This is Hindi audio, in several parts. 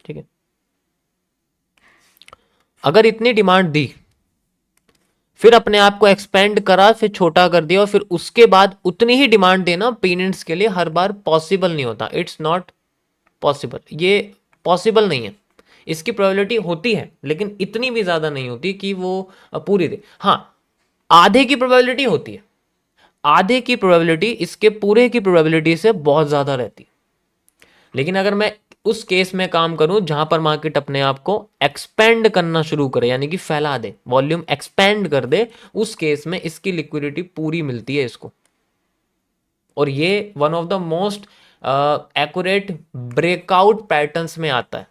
ठीक है, अगर इतनी डिमांड दी, फिर अपने आप को एक्सपेंड करा, फिर छोटा कर दिया, और फिर उसके बाद उतनी ही डिमांड देना पेरेंट्स के लिए हर बार पॉसिबल नहीं होता। इट्स नॉट पॉसिबल, ये पॉसिबल नहीं है। इसकी प्रोबेबिलिटी होती है लेकिन इतनी भी ज़्यादा नहीं होती कि वो पूरी दे। हाँ, आधे की प्रोबेबिलिटी होती है, आधे की प्रोबेबिलिटी इसके पूरे की प्रोबेबिलिटी से बहुत ज़्यादा रहती है। लेकिन अगर मैं उस केस में काम करूं जहां पर मार्केट अपने आप को एक्सपेंड करना शुरू करे, यानी कि फैला दे, वॉल्यूम एक्सपेंड कर दे, उस केस में इसकी लिक्विडिटी पूरी मिलती है इसको। और ये one of the most accurate breakout patterns में आता है।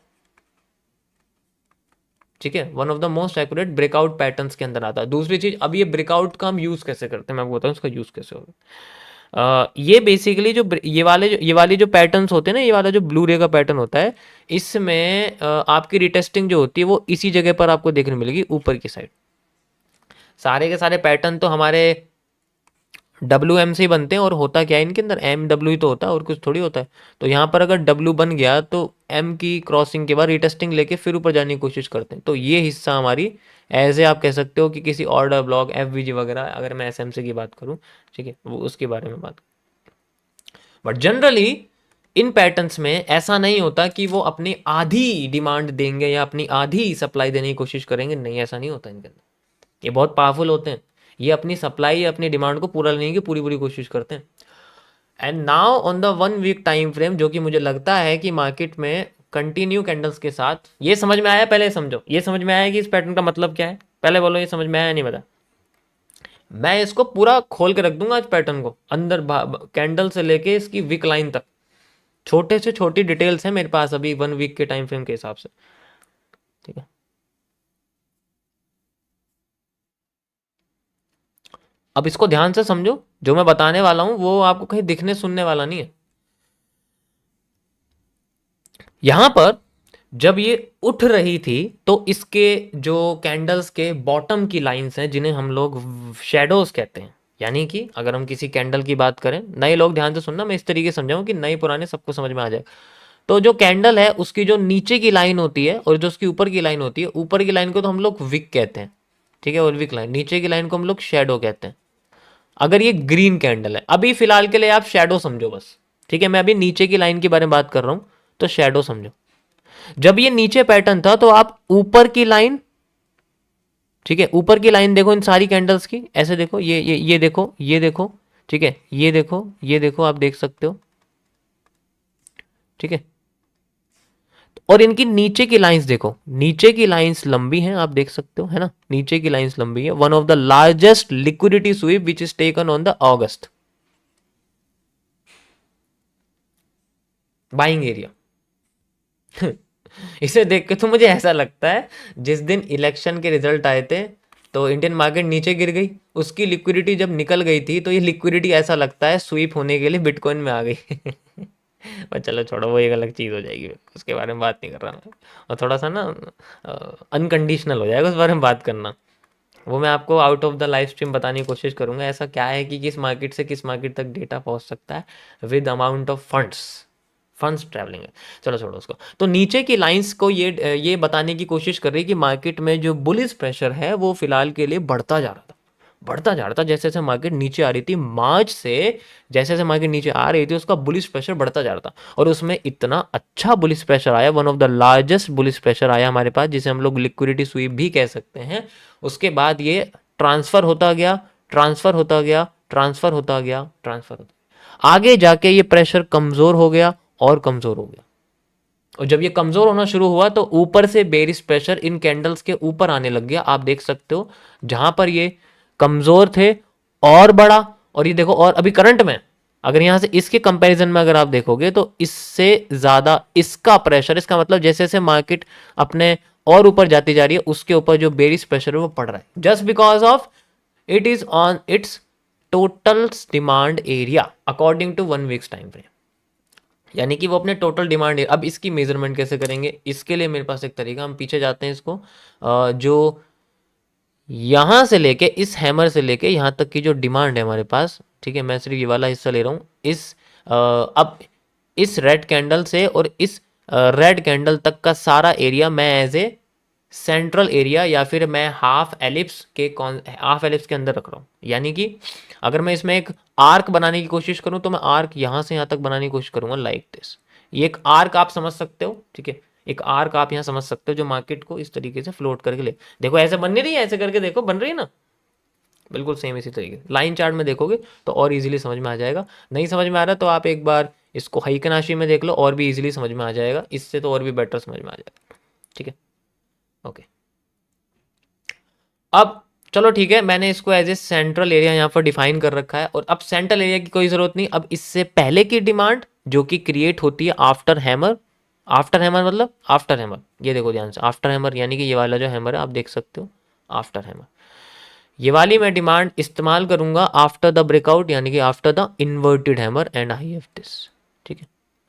ठीक है, one of the most accurate breakout patterns के अंदर आता है। दूसरी चीज, अब ये ब्रेकआउट का हम यूज कैसे करते हैं, मैं आपको बताऊं इसका यूज कैसे होगा। ये बेसिकली जो ये वाले जो पैटर्न्स होते हैं ना, ये वाला जो ब्लू रे का पैटर्न होता है, इसमें आपकी रिटेस्टिंग जो होती है वो इसी जगह पर आपको देखने मिलेगी, ऊपर की साइड। सारे के सारे पैटर्न तो हमारे WM से ही बनते हैं, और होता क्या है इनके अंदर, MW ही तो होता है और कुछ थोड़ी होता है। तो यहाँ पर अगर W बन गया तो M की क्रॉसिंग के बाद रिटेस्टिंग लेके फिर ऊपर जाने की कोशिश करते हैं। तो ये हिस्सा हमारी एज ए आप कह सकते हो कि किसी ऑर्डर ब्लॉक FVG वगैरह, अगर मैं SMC की बात करूँ, ठीक है, वो उसके बारे में बात। बट जनरली इन पैटर्न्स में ऐसा नहीं होता कि वो अपनी आधी डिमांड देंगे या अपनी आधी सप्लाई देने की कोशिश करेंगे, नहीं, ऐसा नहीं होता इनके अंदर। ये बहुत पावरफुल होते हैं, ये अपनी सप्लाई या अपनी डिमांड को पूरा लेने की पूरी पूरी कोशिश करते हैं। And now on the 1 week time frame, जो कि मुझे लगता है कि मार्केट में कंटिन्यू कैंडल्स के साथ, ये समझ में आया, पहले समझो, ये समझ में आया कि इस पैटर्न का मतलब क्या है, पहले बोलो ये समझ में आया नहीं, बता। मैं इसको पूरा खोल के रख दूंगा आज पैटर्न को, अंदर कैंडल से लेके इसकी विक लाइन तक, छोटे से छोटी डिटेल्स है मेरे पास अभी 1 वीक के टाइम फ्रेम के हिसाब से। ठीक है, अब इसको ध्यान से समझो, जो मैं बताने वाला हूं वो आपको कहीं दिखने सुनने वाला नहीं है। यहां पर जब ये उठ रही थी तो इसके जो कैंडल्स के बॉटम की लाइंस हैं, जिन्हें हम लोग शेडोज कहते हैं, यानी कि अगर हम किसी कैंडल की बात करें, नए लोग ध्यान से सुनना, मैं इस तरीके से समझाऊं कि नए पुराने सबको समझ में आ जाए। तो जो कैंडल है उसकी जो नीचे की लाइन होती है और जो उसकी ऊपर की लाइन होती है, ऊपर की लाइन को तो हम लोग विक कहते हैं, ठीक है, और विक लाइन, नीचे की लाइन को हम लोग शेडो कहते हैं। अगर ये ग्रीन कैंडल है, अभी फिलहाल के लिए आप शेडो समझो बस, ठीक है, मैं अभी नीचे की लाइन के बारे में बात कर रहा हूं, तो शेडो समझो। जब ये नीचे पैटर्न था तो आप ऊपर की लाइन, ठीक है, ऊपर की लाइन देखो इन सारी कैंडल्स की, ऐसे देखो, ये देखो, ये देखो, ठीक है, ये देखो, ये देखो, आप देख सकते हो, ठीक है, और इनकी नीचे की लाइंस देखो, नीचे की लाइंस लंबी हैं, आप देख सकते हो, है ना, नीचे की लाइंस लंबी है। One of the largest liquidity SVEEP which is taken on the August buying area. इसे देख के तो मुझे ऐसा लगता है, जिस दिन इलेक्शन के रिजल्ट आए थे तो इंडियन मार्केट नीचे गिर गई, उसकी लिक्विडिटी जब निकल गई थी, तो ये लिक्विडिटी ऐसा लगता है स्वीप होने के लिए बिटकॉइन में आ गई। पर चलो छोड़ो, वो एक अलग चीज़ हो जाएगी, उसके बारे में बात नहीं कर रहा मैं। और थोड़ा सा ना अनकंडीशनल हो जाएगा उस बारे में बात करना, वो मैं आपको out of the live stream बताने की कोशिश करूंगा। ऐसा क्या है कि किस मार्केट से किस मार्केट तक डेटा पहुंच सकता है with amount of funds travelling है। चलो छोड़ो उसको। तो नीचे की लाइंस को ये बताने की कोशिश कर रही है कि मार्केट में जो बुलिश प्रेशर है वो फिलहाल के लिए बढ़ता जा रहा था, बढ़ता जा रहा था, जैसे जैसे मार्केट नीचे आ रही थी, मार्च से जैसे जैसे मार्केट नीचे आ रही थी उसका बुलिश प्रेशर बढ़ता जा रहा था। और उसमें इतना अच्छा बुलिश प्रेशर आया, one of the largest bullish pressure आया हमारे पास, जिसे हम लोग लिक्विडिटी स्वीप भी कह सकते हैं। उसके बाद ये ट्रांसफर होता गया, ट्रांसफर होता गया, ट्रांसफर होता गया, ट्रांसफर होता गया, आगे जाके ये प्रेशर कमजोर हो गया और कमजोर हो गया। और जब ये कमजोर होना शुरू हुआ तो ऊपर से बेरिश प्रेशर इन कैंडल्स के ऊपर आने लग गया, आप देख सकते हो, जहां पर ये कमजोर थे और बढ़ा। और ये देखो, और अभी करंट में अगर यहां से इसके कंपैरिजन में अगर आप देखोगे तो इससे ज्यादा इसका प्रेशर, इसका मतलब जैसे जैसे मार्केट अपने और ऊपर जाती जा रही है, उसके ऊपर जो बेरिश प्रेशर है वो पड़ रहा है, just because of it is on its total demand area according to 1 weeks time frame. यानी कि वो अपने टोटल डिमांड, अब इसकी मेजरमेंट कैसे करेंगे, इसके लिए मेरे पास एक तरीका, हम पीछे जाते हैं इसको, जो यहां से लेके इस हैमर से लेके यहां तक की जो डिमांड है हमारे पास, ठीक है, मैं सिर्फ ये वाला हिस्सा ले रहा हूं, अब इस रेड कैंडल से और इस रेड कैंडल तक का सारा एरिया मैं एज ए सेंट्रल एरिया या फिर मैं हाफ एलिप्स के अंदर रख रहा हूँ। यानी कि अगर मैं इसमें एक आर्क बनाने की कोशिश करूँ तो मैं आर्क यहाँ से यहाँ तक बनाने की कोशिश करूँगा लाइक दिस। ये एक आर्क आप समझ सकते हो, ठीक है, एक आर्क आप यहाँ समझ सकते हो जो मार्केट को इस तरीके से फ्लोट करके ले। देखो ऐसे बन नहीं रही है, ऐसे करके देखो बन रही है ना, बिल्कुल सेम इसी तरीके से लाइन चार्ट में देखोगे तो और इजीली समझ में आ जाएगा। नहीं समझ में आ रहा तो आप एक बार इसको हाइकनाशी में देख लो, और भी इजीली समझ में आ जाएगा, इससे तो और भी बेटर समझ में आ जाएगा, ठीक है। ओके, अब चलो ठीक है, मैंने इसको एज ए सेंट्रल एरिया यहाँ पर डिफाइन कर रखा है। और अब सेंट्रल एरिया की कोई ज़रूरत नहीं, अब इससे पहले की डिमांड जो कि क्रिएट होती है आफ्टर हैमर। आफ्टर हैमर मतलब आफ्टर हैमर, ये देखो ध्यान से, आफ्टर हैमर यानी कि ये वाला जो हैमर है आप देख सकते हो, आफ्टर हैमर, ये वाली मैं डिमांड इस्तेमाल करूंगा आफ्टर द ब्रेकआउट यानी कि after the inverted hammer and I have this, ठीक है।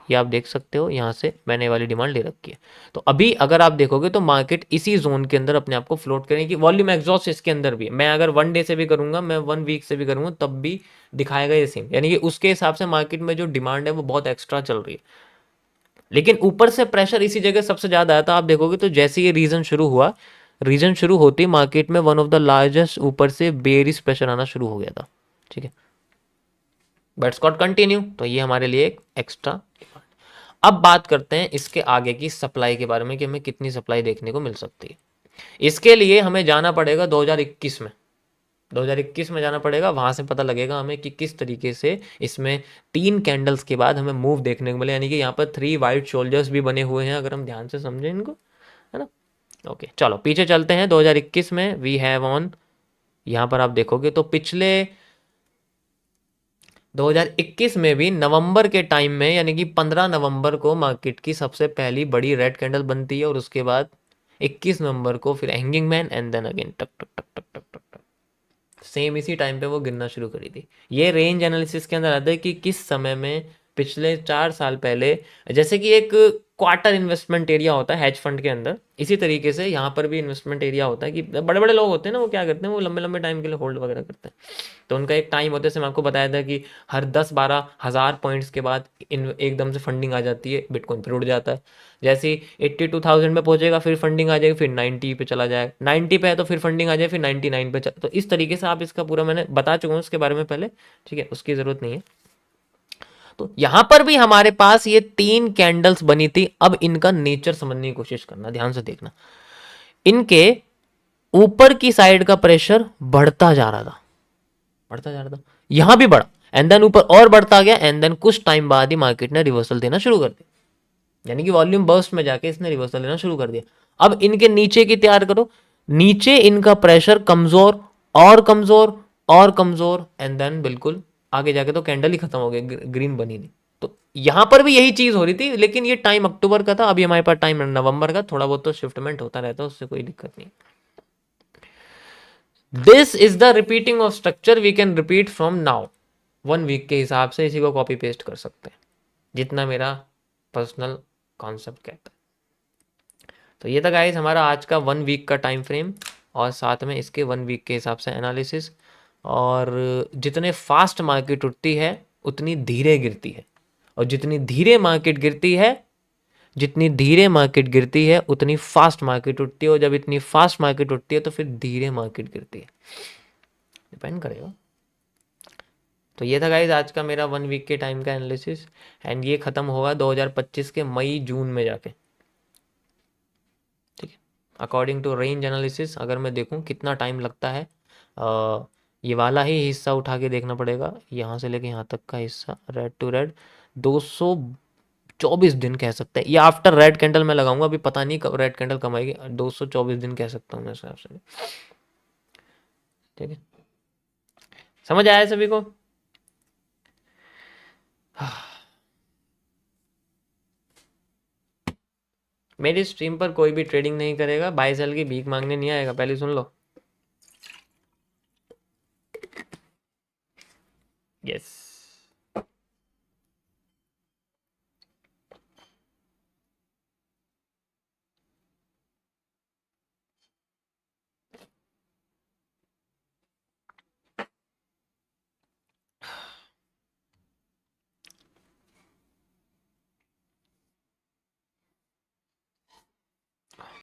ये आप देख सकते हो, यहाँ से मैंने ये वाली डिमांड ले रखी है। तो अभी अगर आप देखोगे तो मार्केट इसी जोन के अंदर अपने आप को फ्लोट करेगी। वॉल्यूम एग्जॉस्ट इसके अंदर भी है, मैं अगर 1 डे से भी करूंगा, मैं 1 वीक से भी करूंगा, तब भी दिखाएगा ये सेम। यानी कि उसके हिसाब से मार्केट में जो डिमांड है वो बहुत एक्स्ट्रा चल रही है, लेकिन ऊपर से प्रेशर इसी जगह सबसे ज्यादा आया था। आप देखोगे तो जैसे ये रीजन शुरू होती मार्केट में वन ऑफ द लार्जेस्ट ऊपर से बेरिश प्रेशर आना शुरू हो गया था, ठीक है। बट स्कॉट कंटिन्यू, तो ये हमारे लिए एक एक्स्ट्रा। अब बात करते हैं इसके आगे की सप्लाई के बारे में कि हमें कितनी सप्लाई देखने को मिल सकती है। इसके लिए हमें जाना पड़ेगा 2021 में, 2021 में जाना पड़ेगा, वहां से पता लगेगा हमें कि किस तरीके से इसमें 3 कैंडल्स के बाद हमें मूव देखने को मिले। यानी कि यहाँ पर 3 वाइट शोल्डर्स भी बने हुए हैं अगर हम ध्यान से समझें इनको, है ना। ओके चलो पीछे चलते हैं। 2021 में वी हैव ऑन, यहाँ पर आप देखोगे तो पिछले 2021 में भी नवंबर के टाइम में यानी कि 15 नवंबर को मार्केट की सबसे पहली बड़ी रेड कैंडल बनती है, और उसके बाद 21 नवंबर को फिर hanging man and then again टक टक टक टक टक टक टक, सेम इसी टाइम पे वो गिरना शुरू करी थी। ये रेंज एनालिसिस के अंदर आता है कि किस समय में पिछले 4 साल पहले, जैसे कि एक क्वार्टर इन्वेस्टमेंट एरिया होता है हेज फंड के अंदर, इसी तरीके से यहाँ पर भी इन्वेस्टमेंट एरिया होता है कि बड़े बड़े लोग होते हैं ना, वो क्या करते हैं, वो लंबे लंबे टाइम के लिए होल्ड वगैरह करते हैं। तो उनका एक टाइम होता है, जैसे मैं आपको बताया था कि हर 10-12 हज़ार पॉइंट्स के बाद एकदम से फंडिंग आ जाती है, बिटकॉइन फिर उड़ जाता है। जैसे ही 82,000 में पहुंचेगा फिर फंडिंग आ जाएगी, फिर 90 पे चला जाएगा, 90 पे है तो फिर फंडिंग आ जाए, फिर 99 पे तो इस तरीके से आप इसका पूरा, मैंने बता चुका हूँ इसके बारे में पहले, ठीक है, उसकी ज़रूरत नहीं है। तो यहां पर भी हमारे पास ये 3 कैंडल्स बनी थी। अब इनका नेचर समझने की कोशिश करना, ध्यान से देखना, इनके ऊपर की साइड का प्रेशर बढ़ता जा रहा था, बढ़ता जा रहा था, यहां भी बढ़ा एंड देन ऊपर और बढ़ता गया एंड देन कुछ टाइम बाद ही मार्केट ने रिवर्सल देना शुरू कर दिया, यानी कि वॉल्यूम बर्स्ट में जाके इसने रिवर्सल लेना शुरू कर दिया। अब इनके नीचे की तैयार करो, नीचे इनका प्रेशर कमजोर और कमजोर और कमजोर एंड देन बिल्कुल आगे जाके तो कैंडल ही खत्म हो गई, ग्रीन बनी नहीं। तो यहां पर भी यही चीज हो रही थी, लेकिन ये टाइम अक्टूबर का था, अभी हमारे पास टाइम नवंबर का, थोड़ा बहुत तो शिफ्टमेंट होता रहता है, उससे कोई दिक्कत नहीं। This is the repeating of structure, we can repeat from now. 1 week के हिसाब से इसी को कॉपी पेस्ट कर सकते हैं, जितना मेरा पर्सनल कॉन्सेप्ट कहता है। तो ये था गाइस हमारा आज का 1 वीक का टाइम फ्रेम, और साथ में इसके 1 वीक के हिसाब से एनालिसिस। और जितने फास्ट मार्केट उठती है उतनी धीरे गिरती है, और जितनी धीरे मार्केट गिरती है, जितनी धीरे मार्केट गिरती है उतनी फास्ट मार्केट उठती है, और जब इतनी फास्ट मार्केट उठती है तो फिर धीरे मार्केट गिरती है, डिपेंड करेगा। तो ये था गाइज आज का मेरा 1 वीक के टाइम का एनालिसिस, एंड ये खत्म होगा 2025 के मई जून में जाके, ठीक है। अकॉर्डिंग टू रेंज एनालिसिस अगर मैं देखूं कितना टाइम लगता है, ये वाला ही हिस्सा उठा के देखना पड़ेगा, यहाँ से लेके यहाँ तक का हिस्सा रेड टू रेड, 224 दिन कह सकते हैं, या आफ्टर रेड कैंडल मैं लगाऊंगा, अभी पता नहीं कब रेड कैंडल कम आएगी, 224 दिन कह सकता हूँ मैं इस हिसाब से, ठीक है। समझ आया सभी को? मेरी स्ट्रीम पर कोई भी ट्रेडिंग नहीं करेगा, बाय सेल की भीख मांगने नहीं आएगा, पहले सुन लो। यस।